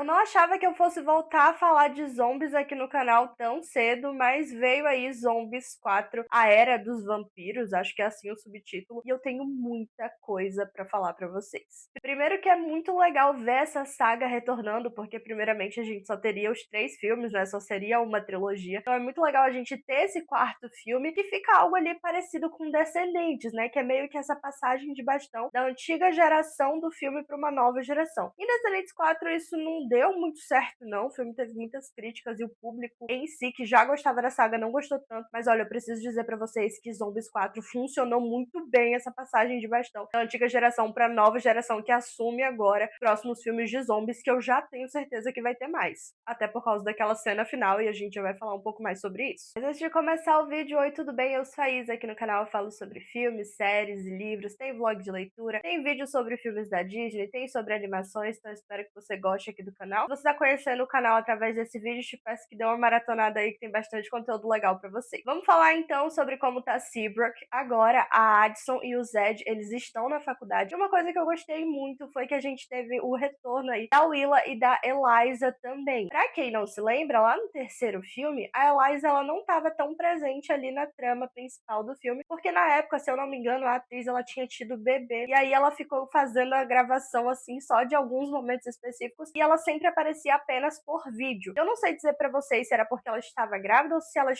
Eu não achava que eu fosse voltar a falar de zombies aqui no canal tão cedo, mas veio aí Zombies 4, A Era dos Vampiros, acho que é assim o subtítulo, e eu tenho muita coisa pra falar pra vocês. Primeiro que é muito legal ver essa saga retornando, porque primeiramente a gente só teria os 3 filmes, né, só seria uma trilogia. Então é muito legal a gente ter esse quarto filme, que fica algo ali parecido com Descendentes, né, que é meio que essa passagem de bastão da antiga geração do filme pra uma nova geração. Em Descendentes 4 isso não deu muito certo, não. O filme teve muitas críticas e o público em si, que já gostava da saga, não gostou tanto. Mas olha, eu preciso dizer pra vocês que Zombies 4 funcionou muito bem essa passagem de bastão da antiga geração pra nova geração que assume agora próximos filmes de zombies, que eu já tenho certeza que vai ter mais. Até por causa daquela cena final, e a gente já vai falar um pouco mais sobre isso. Mas antes de começar o vídeo, oi, tudo bem? Eu sou a Isa, aqui no canal eu falo sobre filmes, séries e livros, tem vlog de leitura, tem vídeo sobre filmes da Disney, tem sobre animações, então eu espero que você goste aqui do canal. Se você tá conhecendo o canal através desse vídeo, te peço que dê uma maratonada aí que tem bastante conteúdo legal pra vocês. Vamos falar então sobre como tá Seabrook. Agora a Addison e o Zed, eles estão na faculdade. E uma coisa que eu gostei muito foi que a gente teve o retorno aí da Willa e da Eliza também. Pra quem não se lembra, lá no terceiro filme, a Eliza ela não tava tão presente ali na trama principal do filme, porque na época, se eu não me engano, a atriz ela tinha tido bebê, e aí ela ficou fazendo a gravação assim só de alguns momentos específicos, e ela sempre aparecia apenas por vídeo. Eu não sei dizer pra vocês se era porque ela estava grávida ou se ela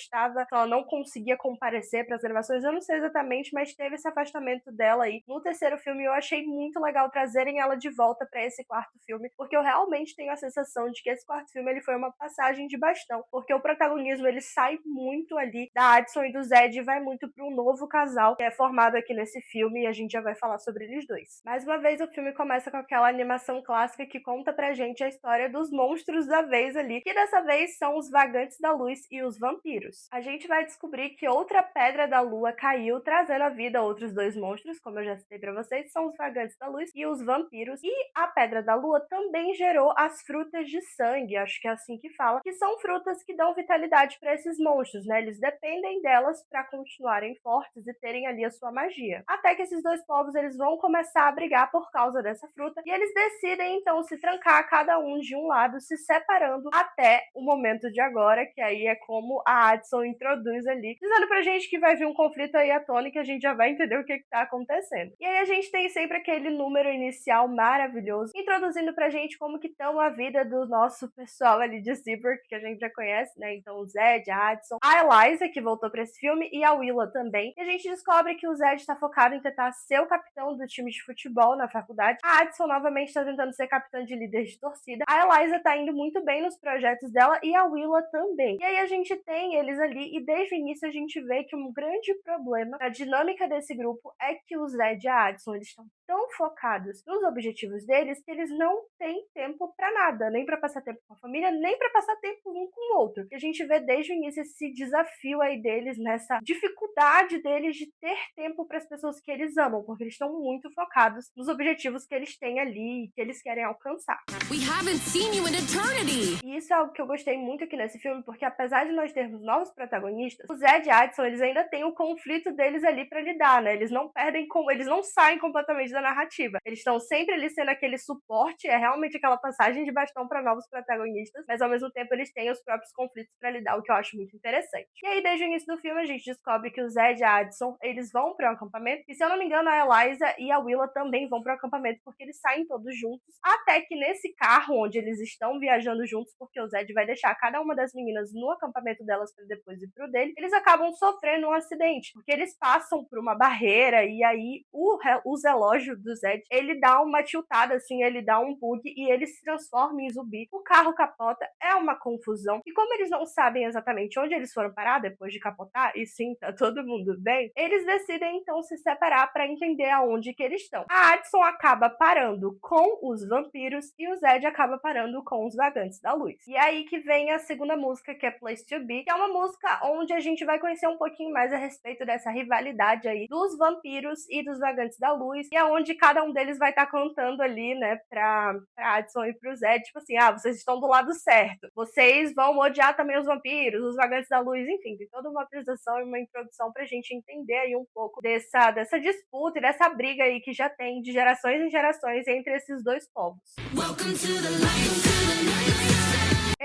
não conseguia comparecer para as gravações, eu não sei exatamente, mas teve esse afastamento dela aí no terceiro filme, e eu achei muito legal trazerem ela de volta pra esse quarto filme, porque eu realmente tenho a sensação de que esse quarto filme ele foi uma passagem de bastão, porque o protagonismo ele sai muito ali da Addison e do Zed e vai muito para um novo casal que é formado aqui nesse filme, e a gente já vai falar sobre eles dois. Mais uma vez o filme começa com aquela animação clássica que conta pra gente a história dos monstros da vez ali, que dessa vez são os Vagantes da Luz e os vampiros. A gente vai descobrir que outra pedra da lua caiu, trazendo à vida outros 2 monstros, como eu já citei pra vocês, são os Vagantes da Luz e os vampiros. E a pedra da lua também gerou as frutas de sangue, acho que é assim que fala, que são frutas que dão vitalidade pra esses monstros, né? Eles dependem delas pra continuarem fortes e terem ali a sua magia. Até que esses 2 povos eles vão começar a brigar por causa dessa fruta, e eles decidem então se trancar cada um de um lado, se separando até o momento de agora, que aí é como a Addison introduz ali, dizendo pra gente que vai vir um conflito aí à tona e que a gente já vai entender o que tá acontecendo. E aí a gente tem sempre aquele número inicial maravilhoso, introduzindo pra gente como que estão a vida do nosso pessoal ali de Seabrook, que a gente já conhece, né? Então o Zed, a Addison, a Eliza, que voltou pra esse filme, e a Willa também. E a gente descobre que o Zed tá focado em tentar ser o capitão do time de futebol na faculdade. A Addison novamente tá tentando ser capitã de líder de torcida. A Eliza tá indo muito bem nos projetos dela e a Willa também. E aí a gente tem eles ali e desde o início a gente vê que um grande problema na dinâmica desse grupo é que o Zed e a Addison eles estão tão focados nos objetivos deles que eles não têm tempo pra nada, nem pra passar tempo com a família, nem pra passar tempo um com o outro. E a gente vê desde o início esse desafio aí deles, nessa dificuldade deles de ter tempo para as pessoas que eles amam, porque eles estão muito focados nos objetivos que eles têm ali e que eles querem alcançar. We haven't seen you in eternity. E isso é algo que eu gostei muito aqui nesse filme, porque apesar de nós termos novos protagonistas, o Zed e a Addison, eles ainda têm o conflito deles ali pra lidar, né? Eles não perdem, eles não saem completamente da narrativa. Eles estão sempre ali sendo aquele suporte, é realmente aquela passagem de bastão pra novos protagonistas, mas ao mesmo tempo eles têm os próprios conflitos pra lidar, o que eu acho muito interessante. E aí, desde o início do filme, a gente descobre que o Zed e a Addison, eles vão para um acampamento, e se eu não me engano, a Eliza e a Willa também vão para o acampamento, porque eles saem todos juntos, até que nesse carro onde eles estão viajando juntos, porque o Zed vai deixar cada uma das meninas no acampamento delas para depois ir pro dele, eles acabam sofrendo um acidente, porque eles passam por uma barreira, e aí o relógio do Zed, ele dá uma tiltada, assim, ele dá um bug, e ele se transforma em zumbi, o carro capota, é uma confusão, e como eles não sabem exatamente onde eles foram parar depois de capotar, e sim, tá todo mundo bem, eles decidem então se separar para entender aonde que eles estão. A Addison acaba parando com os vampiros e o Zed acaba parando com os Vagantes da Luz. E é aí que vem a segunda música, que é Place to Be, que é uma música onde a gente vai conhecer um pouquinho mais a respeito dessa rivalidade aí dos vampiros e dos Vagantes da Luz, e é onde cada um deles vai estar cantando ali, né, pra Addison e pro Zed, tipo assim, vocês estão do lado certo, vocês vão odiar também os vampiros, os Vagantes da Luz, enfim, tem toda uma apresentação e uma introdução pra gente entender aí um pouco dessa disputa e dessa briga aí que já tem de gerações em gerações entre esses 2 povos. Welcome to the light.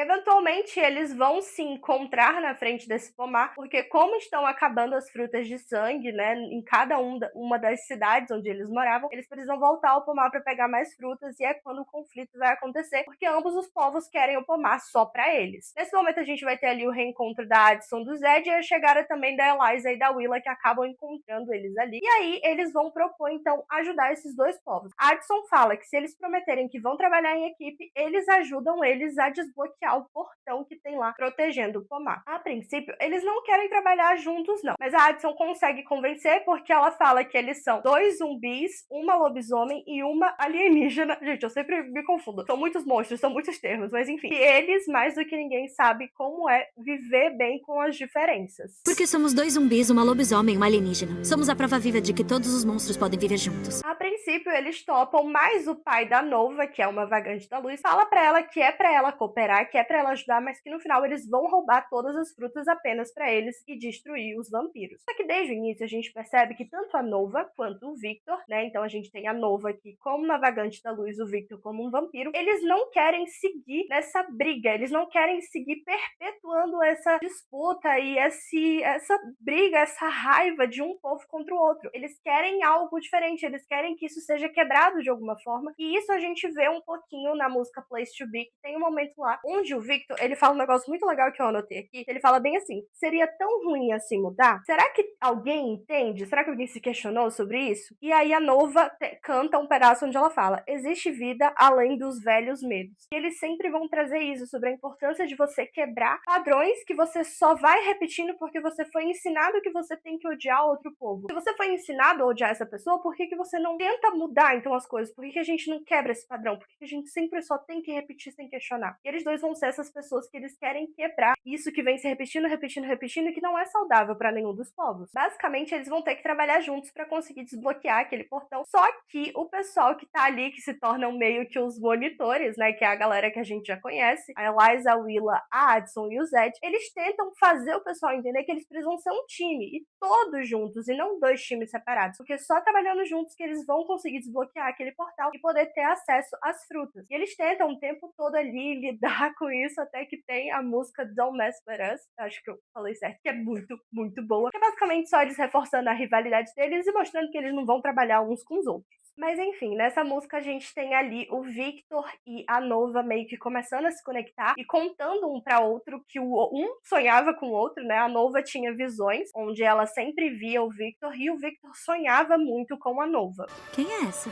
Eventualmente, eles vão se encontrar na frente desse pomar, porque como estão acabando as frutas de sangue, né, em cada uma das cidades onde eles moravam, eles precisam voltar ao pomar para pegar mais frutas, e é quando o conflito vai acontecer, porque ambos os povos querem o pomar só para eles. Nesse momento, a gente vai ter ali o reencontro da Addison, do Zed, e a chegada também da Eliza e da Willa, que acabam encontrando eles ali. E aí, eles vão propor, então, ajudar esses dois povos. A Addison fala que se eles prometerem que vão trabalhar em equipe, eles ajudam eles a desbloquear o portão que tem lá, protegendo o pomar. A princípio, eles não querem trabalhar juntos, não. Mas a Addison consegue convencer, porque ela fala que eles são 2 zumbis, uma lobisomem e uma alienígena. Gente, eu sempre me confundo. São muitos monstros, são muitos termos, mas enfim. E eles, mais do que ninguém, sabem como é viver bem com as diferenças. Porque somos 2 zumbis, uma lobisomem e uma alienígena. Somos a prova viva de que todos os monstros podem viver juntos. A princípio, eles topam, mas o pai da Nova, que é uma vagante da luz, fala pra ela que é pra ela cooperar, que é pra ela ajudar, mas que no final eles vão roubar todas as frutas apenas pra eles e destruir os vampiros. Só que desde o início a gente percebe que tanto a Nova quanto o Victor, né, então a gente tem a Nova aqui como uma vagante da luz, o Victor como um vampiro, eles não querem seguir nessa briga, eles não querem seguir perpetuando essa disputa e essa briga, essa raiva de um povo contra o outro. Eles querem algo diferente, eles querem que isso seja quebrado de alguma forma, e isso a gente vê um pouquinho na música Place to Be, que tem um momento lá onde o Victor, ele fala um negócio muito legal que eu anotei aqui, ele fala bem assim: seria tão ruim assim mudar? Será que alguém entende? Será que alguém se questionou sobre isso? E aí a Nova canta um pedaço onde ela fala: existe vida além dos velhos medos. E eles sempre vão trazer isso, sobre a importância de você quebrar padrões que você só vai repetindo porque você foi ensinado que você tem que odiar outro povo. Se você foi ensinado a odiar essa pessoa, por que você não tenta mudar então as coisas? Por que a gente não quebra esse padrão? Por que a gente sempre só tem que repetir sem questionar? E eles dois vão ser essas pessoas que eles querem quebrar isso que vem se repetindo, repetindo, repetindo, e que não é saudável para nenhum dos povos. Basicamente, eles vão ter que trabalhar juntos para conseguir desbloquear aquele portão. Só que o pessoal que tá ali, que se tornam meio que os monitores, né, que é a galera que a gente já conhece, a Eliza, a Willa, a Addison e o Zed, eles tentam fazer o pessoal entender que eles precisam ser um time, e todos juntos, e não 2 times separados, porque só trabalhando juntos que eles vão conseguir desbloquear aquele portal e poder ter acesso às frutas. E eles tentam o tempo todo ali lidar com isso, até que tem a música Don't Mess With Us, acho que eu falei certo, que é muito, muito boa, que é basicamente só eles reforçando a rivalidade deles e mostrando que eles não vão trabalhar uns com os outros. Mas enfim, nessa música a gente tem ali o Victor e a Nova meio que começando a se conectar e contando um para outro que um sonhava com o outro, né? A Nova tinha visões onde ela sempre via o Victor, e o Victor sonhava muito com a Nova. Quem é essa?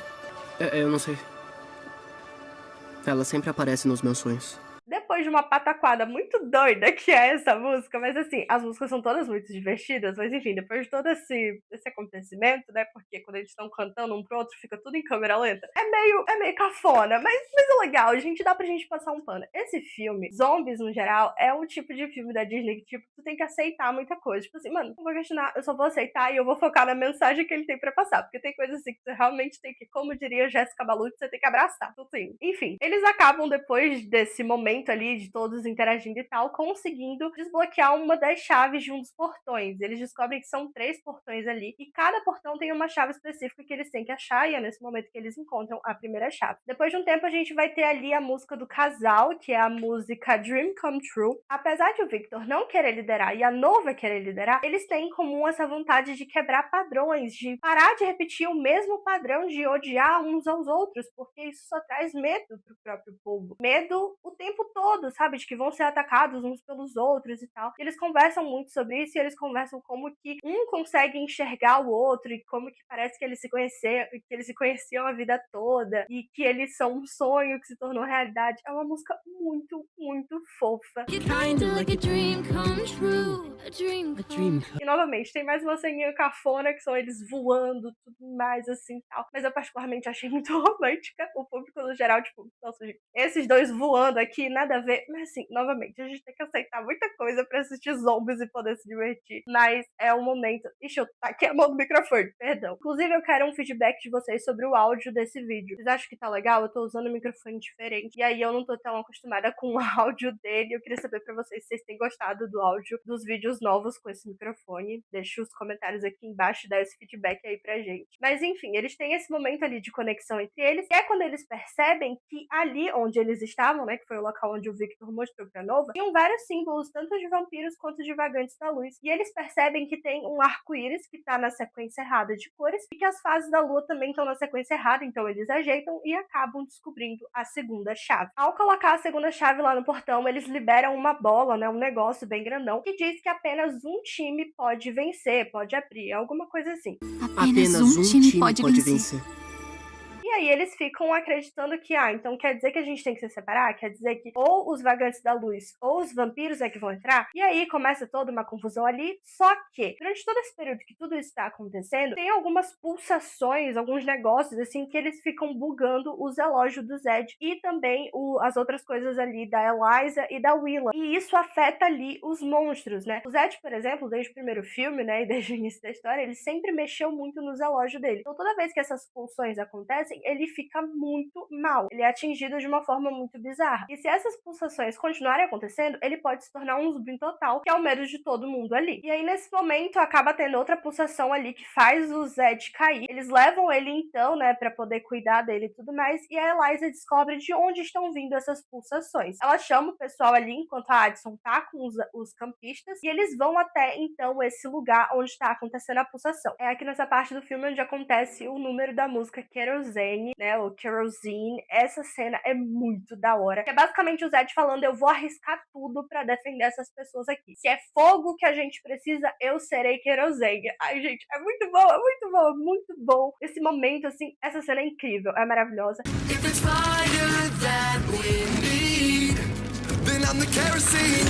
Eu não sei. Ela sempre aparece nos meus sonhos. Depois de uma pataquada muito doida que é essa música, mas assim, as músicas são todas muito divertidas, mas enfim, depois de todo esse acontecimento, né, porque quando eles estão cantando um pro outro, fica tudo em câmera lenta, é meio cafona, mas é legal, gente, dá pra gente passar um pano. Esse filme, Zombies no geral, é um tipo de filme da Disney que, tipo, tu tem que aceitar muita coisa, tipo assim, mano, não vou questionar, eu só vou aceitar e eu vou focar na mensagem que ele tem pra passar, porque tem coisas assim que você realmente tem que, como diria Jéssica Balucci, você tem que abraçar, assim. Enfim, eles acabam depois desse momento ali de todos interagindo e tal, conseguindo desbloquear uma das chaves de um dos portões. Eles descobrem que são 3 portões ali, e cada portão tem uma chave específica que eles têm que achar, e é nesse momento que eles encontram a primeira chave. Depois de um tempo, a gente vai ter ali a música do casal, que é a música Dream Come True. Apesar de o Victor não querer liderar e a Nova querer liderar, eles têm em comum essa vontade de quebrar padrões, de parar de repetir o mesmo padrão de odiar uns aos outros, porque isso só traz medo pro próprio povo. Medo o tempo todo, sabe? De que vão ser atacados uns pelos outros e tal. Eles conversam muito sobre isso, e eles conversam como que um consegue enxergar o outro, e como que parece que eles se conheciam a vida toda, e que eles são um sonho que se tornou realidade. É uma música muito, muito fofa. Kinda like a dream come true. A dream E novamente, tem mais uma ceninha cafona, que são eles voando, tudo mais assim tal. Mas eu particularmente achei muito romântica. O público no geral, tipo, nossa, gente, esses dois voando aqui, nada a ver. Mas assim, novamente, a gente tem que aceitar muita coisa pra assistir zombies e poder se divertir. Mas é um momento. Ixi, eu taquei a mão no microfone, perdão. Inclusive, eu quero um feedback de vocês sobre o áudio desse vídeo. Vocês acham que tá legal? Eu tô usando um microfone diferente, e aí eu não tô tão acostumada acostumada com o áudio dele. Eu queria saber pra vocês se vocês têm gostado do áudio dos vídeos novos com esse microfone. Deixa os comentários aqui embaixo e dá esse feedback aí pra gente. Mas enfim, eles têm esse momento ali de conexão entre eles, que é quando eles percebem que ali onde eles estavam, né, que foi o local onde o Victor mostrou pra Nova, tinham vários símbolos, tanto de vampiros quanto de vagantes da luz. E eles percebem que tem um arco-íris que tá na sequência errada de cores e que as fases da lua também estão na sequência errada, então eles ajeitam e acabam descobrindo a segunda chave. Ao colocar a segunda chave lá no portão, eles liberam uma bola, né, um negócio bem grandão, que diz que apenas um time pode vencer, pode abrir, alguma coisa assim. Apenas um time pode vencer. E aí eles ficam acreditando que, então quer dizer que a gente tem que se separar? Quer dizer que ou os vagantes da luz ou os vampiros é que vão entrar? E aí começa toda uma confusão ali, só que durante todo esse período que tudo isso está acontecendo, tem algumas pulsações, alguns negócios assim, que eles ficam bugando os relógios do Zed e também as outras coisas ali da Eliza e da Willa. E isso afeta ali os monstros, né? O Zed, por exemplo, desde o primeiro filme, né, e desde o início da história, ele sempre mexeu muito nos relógios dele. Então toda vez que essas pulsões acontecem, ele fica muito mal. Ele é atingido de uma forma muito bizarra. E se essas pulsações continuarem acontecendo, ele pode se tornar um zumbi total, que é o medo de todo mundo ali. E aí, nesse momento, acaba tendo outra pulsação ali que faz o Zed cair. Eles levam ele, então, né, pra poder cuidar dele e tudo mais, e a Eliza descobre de onde estão vindo essas pulsações. Ela chama o pessoal ali, enquanto a Addison tá com os campistas, e eles vão até, então, esse lugar onde tá acontecendo a pulsação. É aqui nessa parte do filme onde acontece o número da música Kerosene, né, o Kerosene. Essa cena é muito da hora. Que é basicamente o Zed falando, eu vou arriscar tudo pra defender essas pessoas aqui. Se é fogo que a gente precisa, eu serei Kerosene. Ai, gente, é muito bom, é muito bom, é muito bom. Esse momento, assim, essa cena é incrível, é maravilhosa.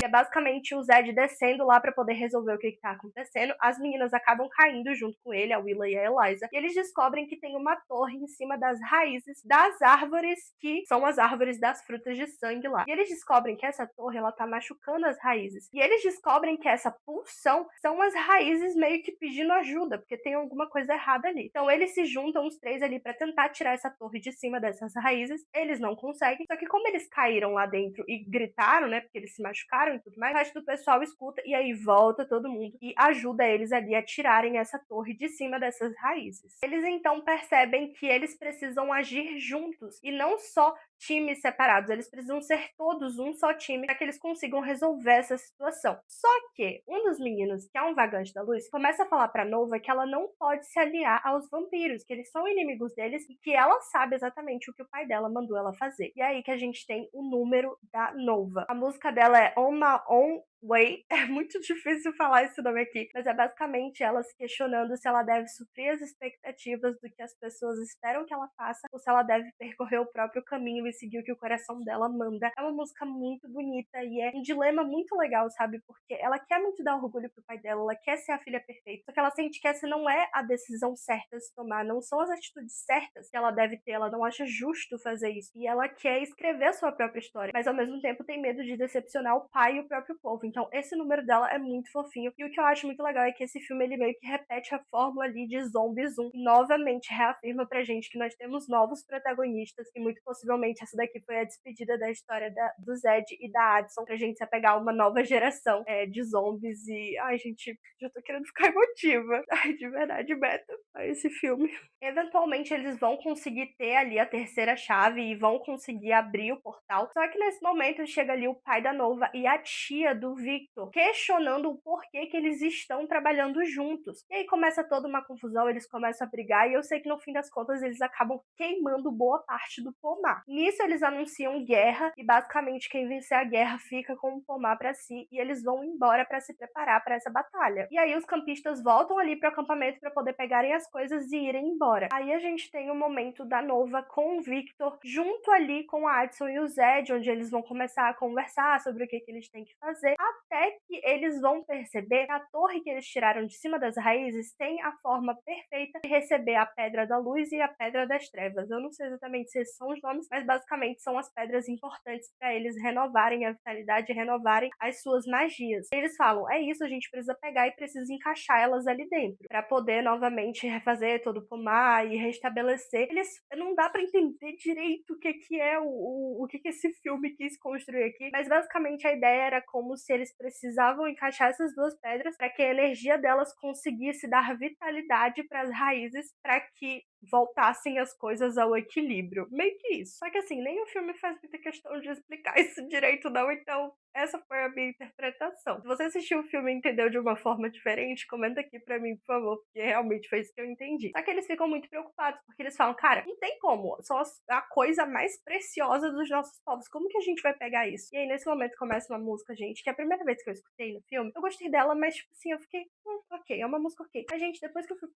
É basicamente o Zed descendo lá pra poder resolver o que tá acontecendo. As meninas acabam caindo junto com ele, a Willa e a Eliza, e eles descobrem que tem uma torre em cima das raízes das árvores, que são as árvores das frutas de sangue lá. E eles descobrem que essa torre, ela tá machucando as raízes. E eles descobrem que essa pulsão são as raízes meio que pedindo ajuda, porque tem alguma coisa errada ali. Então eles se juntam, os três ali, pra tentar tirar essa torre de cima dessas raízes. Eles não conseguem, só que como eles caíram lá dentro e gritaram, né, porque eles se machucaram e tudo mais, o resto do pessoal escuta e aí volta todo mundo e ajuda eles ali a tirarem essa torre de cima dessas raízes. Eles então percebem que eles precisam agir juntos e não só times separados, eles precisam ser todos um só time para que eles consigam resolver essa situação. Só que um dos meninos, que é um vagante da luz, começa a falar pra Nova que ela não pode se aliar aos vampiros, que eles são inimigos deles e que ela sabe exatamente o que o pai dela mandou ela fazer. E aí que a gente tem o número da Nova. A música dela é On My Own Way. É muito difícil falar esse nome aqui, mas é basicamente ela se questionando se ela deve suprir as expectativas do que as pessoas esperam que ela faça ou se ela deve percorrer o próprio caminho e seguir o que o coração dela manda. É uma música muito bonita e é um dilema muito legal, sabe? Porque ela quer muito dar orgulho pro pai dela, ela quer ser a filha perfeita, só que ela sente que essa não é a decisão certa a se tomar, não são as atitudes certas que ela deve ter, ela não acha justo fazer isso. E ela quer escrever a sua própria história, mas ao mesmo tempo tem medo de decepcionar o pai e o próprio povo. Então esse número dela é muito fofinho. E o que eu acho muito legal é que esse filme ele meio que repete a fórmula ali de Zombies 1 e novamente reafirma pra gente que nós temos novos protagonistas e muito possivelmente essa daqui foi a despedida da história do Zed e da Addison pra gente se apegar a uma nova geração de zombies. E ai gente, já tô querendo ficar emotiva. Ai, de verdade, Beto, esse filme. Eventualmente eles vão conseguir ter ali a terceira chave e vão conseguir abrir o portal. Só que nesse momento chega ali o pai da Nova e a tia do Victor, questionando o porquê que eles estão trabalhando juntos. E aí começa toda uma confusão, eles começam a brigar e eu sei que no fim das contas eles acabam queimando boa parte do pomar. Nisso eles anunciam guerra e basicamente quem vencer a guerra fica com o pomar pra si e eles vão embora pra se preparar pra essa batalha. E aí os campistas voltam ali pro acampamento pra poder pegarem as coisas e irem embora. Aí a gente tem o momento da Nova com o Victor junto ali com a Addison e o Zed, onde eles vão começar a conversar sobre o que eles têm que fazer. até que eles vão perceber que a torre que eles tiraram de cima das raízes tem a forma perfeita de receber a Pedra da Luz e a Pedra das Trevas. Eu não sei exatamente se esses são os nomes, mas basicamente são as pedras importantes para eles renovarem a vitalidade e renovarem as suas magias. Eles falam, é isso, a gente precisa pegar e precisa encaixar elas ali dentro, para poder novamente refazer todo o pomar e restabelecer. Eles não dá para entender direito o que é o que esse filme quis construir aqui, mas basicamente a ideia era como se eles precisavam encaixar essas duas pedras para que a energia delas conseguisse dar vitalidade para as raízes, para que voltassem as coisas ao equilíbrio. Meio que isso. Só que assim, nem o filme faz muita questão de explicar isso direito não, então essa foi a minha interpretação. Se você assistiu o filme e entendeu de uma forma diferente, comenta aqui pra mim, por favor, porque realmente foi isso que eu entendi. Só que eles ficam muito preocupados, porque eles falam, cara, não tem como, são a coisa mais preciosa dos nossos povos, como que a gente vai pegar isso? E aí, nesse momento, começa uma música, gente, que é a primeira vez que eu escutei no filme, eu gostei dela, mas, tipo assim, eu fiquei, ok, é uma música ok. Mas, gente, depois que eu fui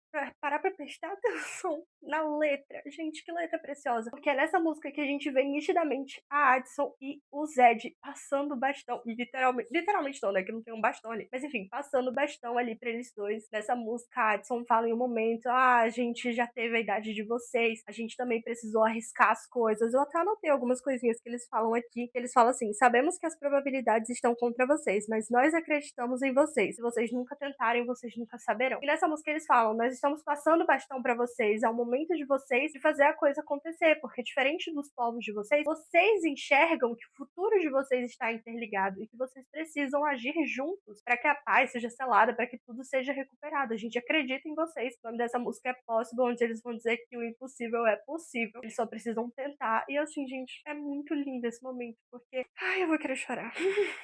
parar pra prestar atenção na letra, gente, que letra preciosa, porque é nessa música que a gente vê nitidamente a Addison e o Zed passando bastante literalmente não, né, que não tem um bastão ali, mas enfim, passando o bastão ali pra eles dois. Nessa música, a Addison fala em um momento, a gente já teve a idade de vocês, a gente também precisou arriscar as coisas. Eu até anotei algumas coisinhas que eles falam aqui, que eles falam assim, sabemos que as probabilidades estão contra vocês, mas nós acreditamos em vocês. Se vocês nunca tentarem, vocês nunca saberão. E nessa música eles falam, nós estamos passando o bastão pra vocês, é o momento de vocês de fazer a coisa acontecer, porque diferente dos povos de vocês, vocês enxergam que o futuro de vocês está interligado e que vocês precisam agir juntos para que a paz seja selada, para que tudo seja recuperado. A gente acredita em vocês. O nome dessa música é Possible, onde eles vão dizer que o impossível é possível. Eles só precisam tentar. E assim, gente, é muito lindo esse momento, porque ai, eu vou querer chorar.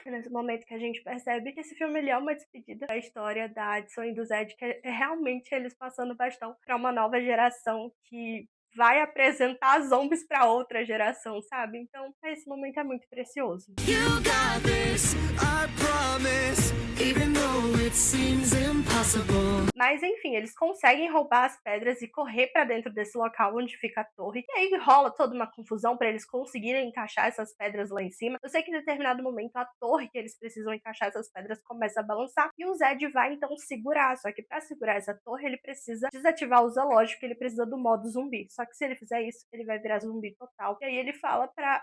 É nesse momento que a gente percebe que esse filme ele é uma despedida da história da Addison e do Zed, que é realmente eles passando o bastão para uma nova geração que vai apresentar zombies para outra geração, sabe? Então, esse momento é muito precioso. You got this, I promise, even though it seems impossible. Mas enfim, eles conseguem roubar as pedras e correr pra dentro desse local onde fica a torre. E aí rola toda uma confusão pra eles conseguirem encaixar essas pedras lá em cima. Eu sei que em determinado momento a torre que eles precisam encaixar essas pedras começa a balançar e o Zed vai então segurar. Só que pra segurar essa torre ele precisa desativar o zoológico, ele precisa do modo zumbi. Só que se ele fizer isso, ele vai virar zumbi total. E aí ele fala pra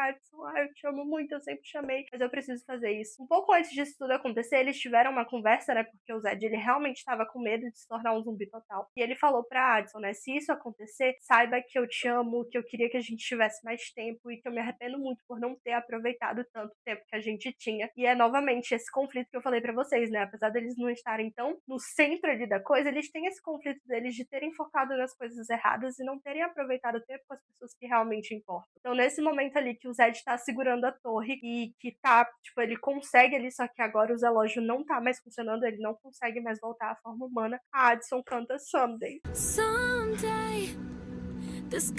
Addison, eu te amo muito, eu sempre te amei, mas eu preciso fazer isso. Um pouco antes disso tudo acontecer, eles tiveram uma conversa, né, porque o Zed, ele realmente estava com medo de se tornar um zumbi total. E ele falou pra Addison, né, se isso acontecer, saiba que eu te amo, que eu queria que a gente tivesse mais tempo e que eu me arrependo muito por não ter aproveitado tanto tempo que a gente tinha. E é novamente esse conflito que eu falei pra vocês, né, apesar deles não estarem tão no centro ali da coisa, eles têm esse conflito deles de terem focado nas coisas erradas e não terem aproveitado o tempo com as pessoas que realmente importam. Então, nesse momento ali que o Zed tá segurando a torre e que tá, tipo, ele consegue ali, só que agora o relógio não tá mais funcionando, ele não consegue mais voltar à forma humana, a Addison canta Someday. Someday, this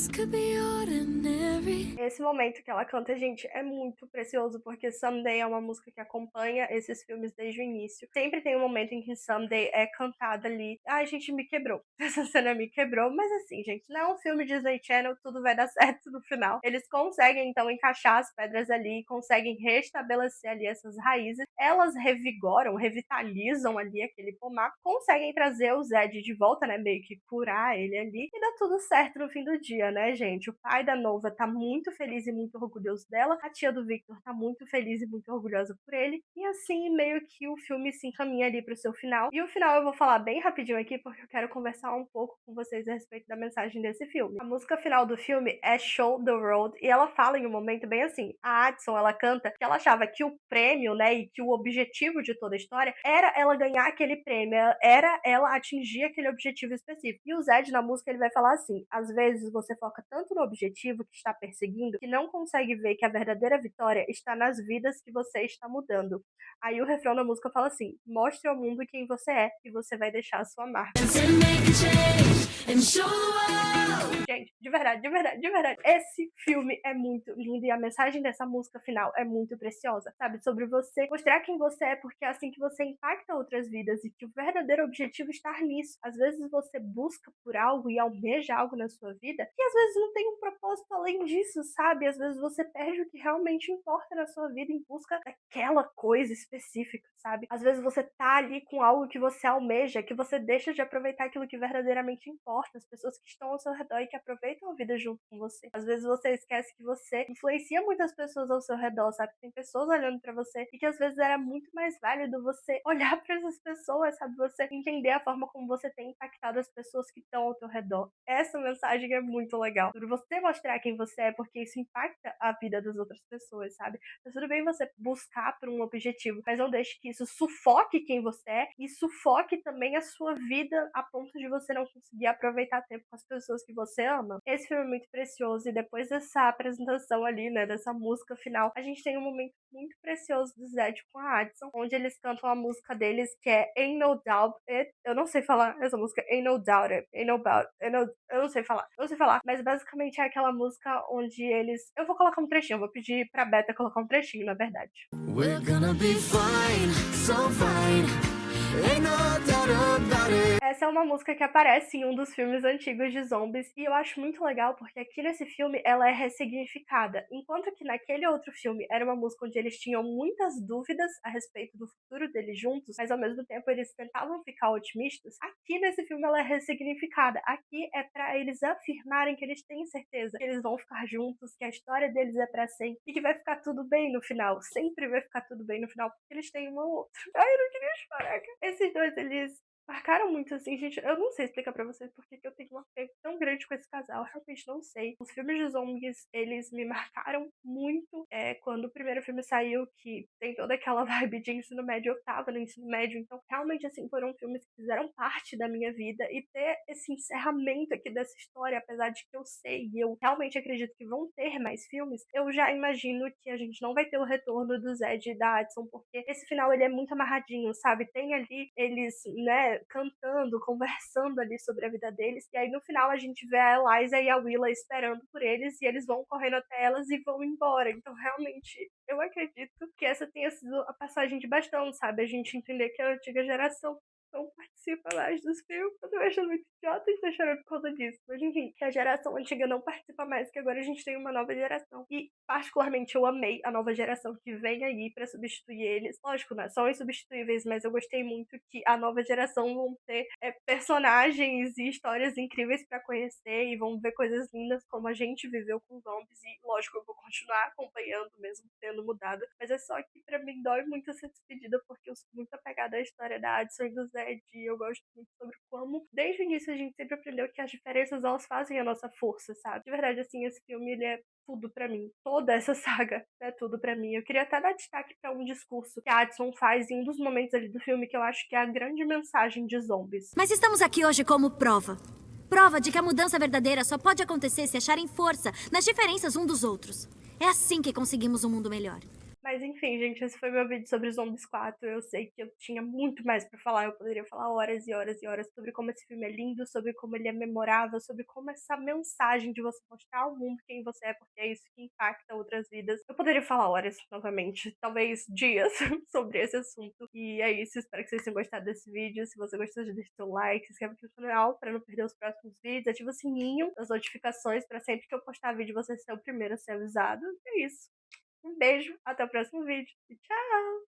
could be ordinary. Esse momento que ela canta, gente, é muito precioso, porque Someday é uma música que acompanha esses filmes desde o início. Sempre tem um momento em que Someday é cantada ali. Ai, gente, me quebrou. Essa cena me quebrou, mas assim, gente, não é um filme Disney Channel, tudo vai dar certo no final. Eles conseguem, então, encaixar as pedras ali, conseguem restabelecer ali essas raízes. Elas revigoram, revitalizam ali aquele pomar, conseguem trazer o Zed de volta, né, meio que curar ele ali, e dá tudo certo no fim do dia, né, gente? O pai da Nova tá muito feliz e muito orgulhoso dela, a tia do Victor tá muito feliz e muito orgulhosa por ele, e assim, meio que o filme se encaminha ali pro seu final. E o final eu vou falar bem rapidinho aqui, porque eu quero conversar um pouco com vocês a respeito da mensagem desse filme. A música final do filme é Show the Road, e ela fala em um momento bem assim, a Addison, ela canta que ela achava que o prêmio, né, e que o objetivo de toda a história era ela ganhar aquele prêmio, era ela atingir aquele objetivo específico. E o Zed, na música, ele vai falar assim, às vezes você foca tanto no objetivo que está perseguindo que não consegue ver que a verdadeira vitória está nas vidas que você está mudando. Aí o refrão da música fala assim, mostre ao mundo quem você é e você vai deixar a sua marca. Gente, de verdade, de verdade, de verdade, esse filme é muito lindo e a mensagem dessa música final é muito preciosa, sabe? Sobre você mostrar quem você é, porque é assim que você impacta outras vidas e que o verdadeiro objetivo está nisso. Às vezes você busca por algo e almeja algo na sua vida, que às vezes não tem um propósito além disso, sabe? Às vezes você perde o que realmente importa na sua vida em busca daquela coisa específica, sabe? Às vezes você tá ali com algo que você almeja, que você deixa de aproveitar aquilo que verdadeiramente importa, as pessoas que estão ao seu redor e que aproveitam a vida junto com você. Às vezes você esquece que você influencia muitas pessoas ao seu redor, sabe? Tem pessoas olhando pra você e que às vezes era muito mais válido você olhar pra essas pessoas, sabe? Você entender a forma como você tem impactado as pessoas que estão ao teu redor. Essa mensagem é muito legal. Sobre você mostrar quem você é, porque isso impacta a vida das outras pessoas, sabe? Mas tudo bem você buscar por um objetivo, mas não deixe que isso sufoque quem você é e sufoque também a sua vida a ponto de você não conseguir aproveitar tempo com as pessoas que você ama. Esse filme é muito precioso e depois dessa apresentação ali, né, dessa música final, a gente tem um momento muito precioso do Zed com a Addison, onde eles cantam a música deles que é Ain't No Doubt It. Eu não sei falar essa música, Ain't No Doubt It, Ain't No Doubt, eu não sei falar, mas basicamente é aquela música onde eles... Eu vou colocar um trechinho, eu vou pedir pra Beta colocar um trechinho, na verdade. We're gonna be fine, so fine. Ain't no doubt about it. Essa é uma música que aparece em um dos filmes antigos de zombies e eu acho muito legal porque aqui nesse filme ela é ressignificada. Enquanto que naquele outro filme era uma música onde eles tinham muitas dúvidas a respeito do futuro deles juntos, mas ao mesmo tempo eles tentavam ficar otimistas, aqui nesse filme ela é ressignificada. Aqui é pra eles afirmarem que eles têm certeza que eles vão ficar juntos, que a história deles é pra sempre e que vai ficar tudo bem no final. Sempre vai ficar tudo bem no final porque eles têm um ao outro. Ai, eu não queria chorar, cara. Esses dois, eles marcaram muito, assim, gente. Eu não sei explicar pra vocês porque que eu tenho um apego tão grande com esse casal. Eu realmente não sei. Os filmes de zombies, eles me marcaram muito. Quando o primeiro filme saiu, que tem toda aquela vibe de ensino médio, eu tava no ensino médio. Então, realmente, assim, foram filmes que fizeram parte da minha vida. E ter esse encerramento aqui dessa história, apesar de que eu sei e eu realmente acredito que vão ter mais filmes, eu já imagino que a gente não vai ter o retorno do Zed e da Addison, porque esse final, ele é muito amarradinho, sabe? Tem ali eles, né, cantando, conversando ali sobre a vida deles, e aí no final a gente vê a Eliza e a Willa esperando por eles, e eles vão correndo até elas e vão embora. Então realmente eu acredito que essa tenha sido a passagem de bastão, sabe? A gente entender que a antiga geração não participa mais dos filmes. Eu tô achando muito idiota estar chorando por causa disso. Mas enfim, que a geração antiga não participa mais, que agora a gente tem uma nova geração. E particularmente eu amei a nova geração que vem aí pra substituir eles. Lógico, né? São insubstituíveis, mas eu gostei muito que a nova geração vão ter personagens e histórias incríveis pra conhecer e vão ver coisas lindas como a gente viveu com zombies. E lógico, eu vou continuar acompanhando mesmo tendo mudado. Mas é só que pra mim dói muito essa despedida porque eu sou muito apegada à história da Addison e do Zed. E eu gosto muito sobre como, desde o início, a gente sempre aprendeu que as diferenças, elas fazem a nossa força, sabe? De verdade, assim, esse filme, ele é tudo pra mim. Toda essa saga é tudo pra mim. Eu queria até dar destaque pra um discurso que a Addison faz em um dos momentos ali do filme que eu acho que é a grande mensagem de zombies. Mas estamos aqui hoje como prova. Prova de que a mudança verdadeira só pode acontecer se acharem força nas diferenças um dos outros. É assim que conseguimos um mundo melhor. Mas enfim, gente, esse foi meu vídeo sobre Zombies 4. Eu sei que eu tinha muito mais pra falar. Eu poderia falar horas e horas e horas sobre como esse filme é lindo, sobre como ele é memorável, sobre como essa mensagem de você mostrar ao mundo quem você é, porque é isso que impacta outras vidas. Eu poderia falar horas, novamente, talvez dias, sobre esse assunto. E é isso, espero que vocês tenham gostado desse vídeo. Se você gostou, deixa seu like, se inscreve aqui no canal pra não perder os próximos vídeos, ativa o sininho das notificações pra sempre que eu postar vídeo você ser o primeiro a ser avisado. E é isso. Um beijo, até o próximo vídeo e tchau!